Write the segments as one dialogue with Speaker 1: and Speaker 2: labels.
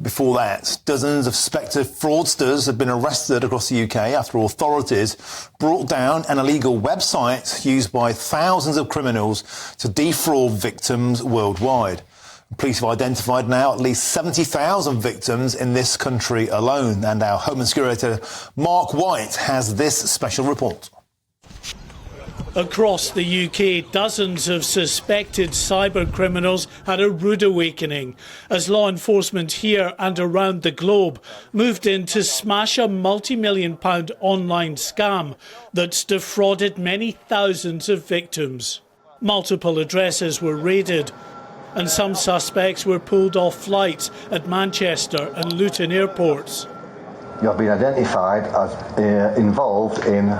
Speaker 1: Before that, dozens of suspected fraudsters have been arrested across the UK after authorities brought down an illegal website used by thousands of criminals to defraud victims worldwide. Police have identified now at least 70,000 victims in this country alone. And our Home and Security editor, Mark White, has this special report.
Speaker 2: Across the UK, dozens of suspected cyber criminals had a rude awakening as law enforcement here and around the globe moved in to smash a multi-million-pound online scam that's defrauded many thousands of victims. Multiple addresses were raided and some suspects were pulled off flights at Manchester and Luton airports.
Speaker 3: You have been identified as involved in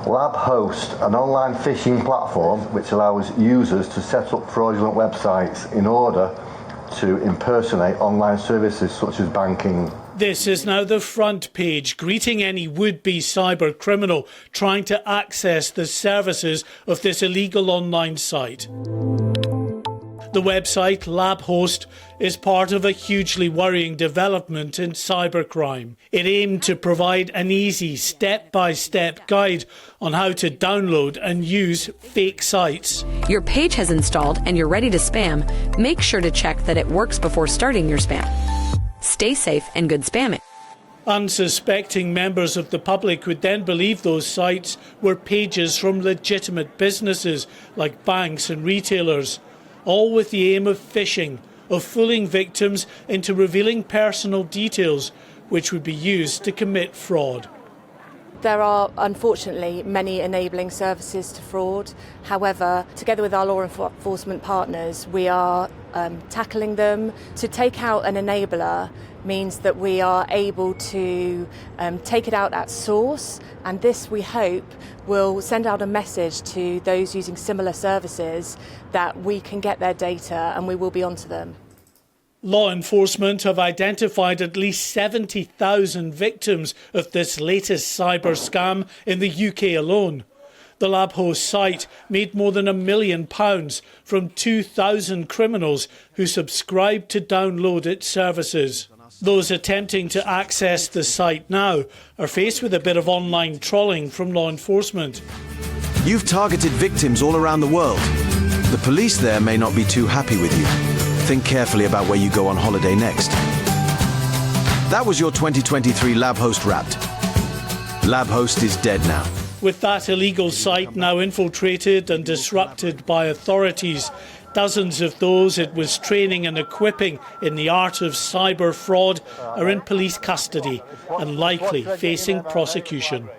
Speaker 3: LabHost, an online phishing platform which allows users to set up fraudulent websites in order to impersonate online services such as banking.
Speaker 2: This is now the front page, greeting any would-be cyber criminal trying to access the services of this illegal online site. The website LabHost is part of a hugely worrying development in cybercrime. It aimed to provide an easy step-by-step guide on how to download and use fake sites.
Speaker 4: Your page has installed and you're ready to spam. Make sure to check that it works before starting your spam. Stay safe and good spamming.
Speaker 2: Unsuspecting members of the public would then believe those sites were pages from legitimate businesses like banks and retailers, all with the aim of phishing, of fooling victims into revealing personal details which would be used to commit fraud.
Speaker 5: There are, unfortunately, many enabling services to fraud. However, together with our law enforcement partners, we are tackling them. To take out an enabler means that we are able to take it out at source, and this, we hope, will send out a message to those using similar services that we can get their data and we will be onto them.
Speaker 2: Law enforcement have identified at least 70,000 victims of this latest cyber scam in the UK alone. The LabHost site made more than £1 million from 2,000 criminals who subscribed to download its services. Those attempting to access the site now are faced with a bit of online trolling from law enforcement.
Speaker 6: You've targeted victims all around the world. The police there may not be too happy with you. Think carefully about where you go on holiday next. That was your 2023 LabHost Wrapped. LabHost is dead now.
Speaker 2: With that illegal site now infiltrated and disrupted by authorities, dozens of those it was training and equipping in the art of cyber fraud are in police custody and likely facing prosecution.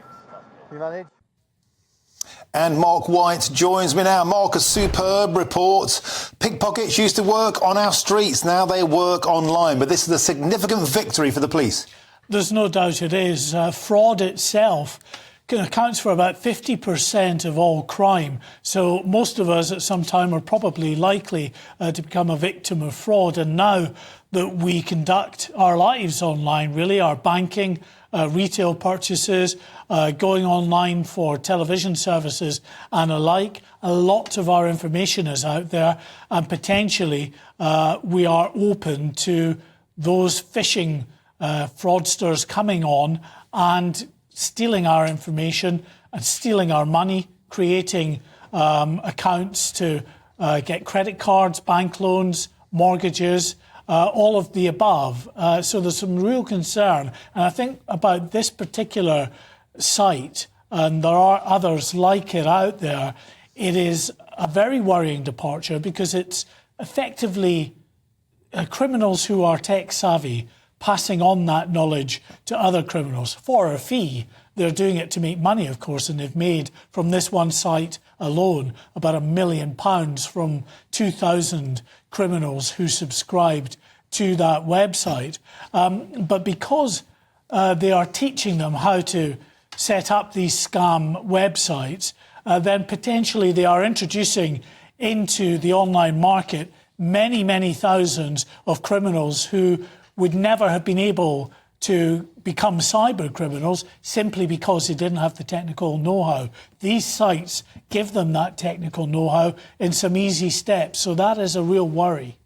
Speaker 1: And Mark White joins me now. Mark, a superb report. Pickpockets used to work on our streets. Now they work online. But this is a significant victory for the police.
Speaker 2: There's no doubt it is. Fraud itself accounts for about 50% of all crime. So most of us at some time are probably likely to become a victim of fraud. And now that we conduct our lives online, really, our banking, retail purchases, going online for television services and alike, a lot of our information is out there, and potentially we are open to those phishing fraudsters coming on and stealing our information and stealing our money, creating accounts to get credit cards, bank loans, mortgages, all of the above. So there's some real concern. And I think about this particular site, and there are others like it out there, it is a very worrying departure because it's effectively criminals who are tech savvy passing on that knowledge to other criminals for a fee. They're doing it to make money, of course, and they've made from this one site alone about £1 million from 2,000 criminals who subscribed to that website. But because they are teaching them how to set up these scam websites, then potentially they are introducing into the online market many, many thousands of criminals who would never have been able to become cyber criminals simply because they didn't have the technical know-how. These sites give them that technical know-how in some easy steps, so that is a real worry.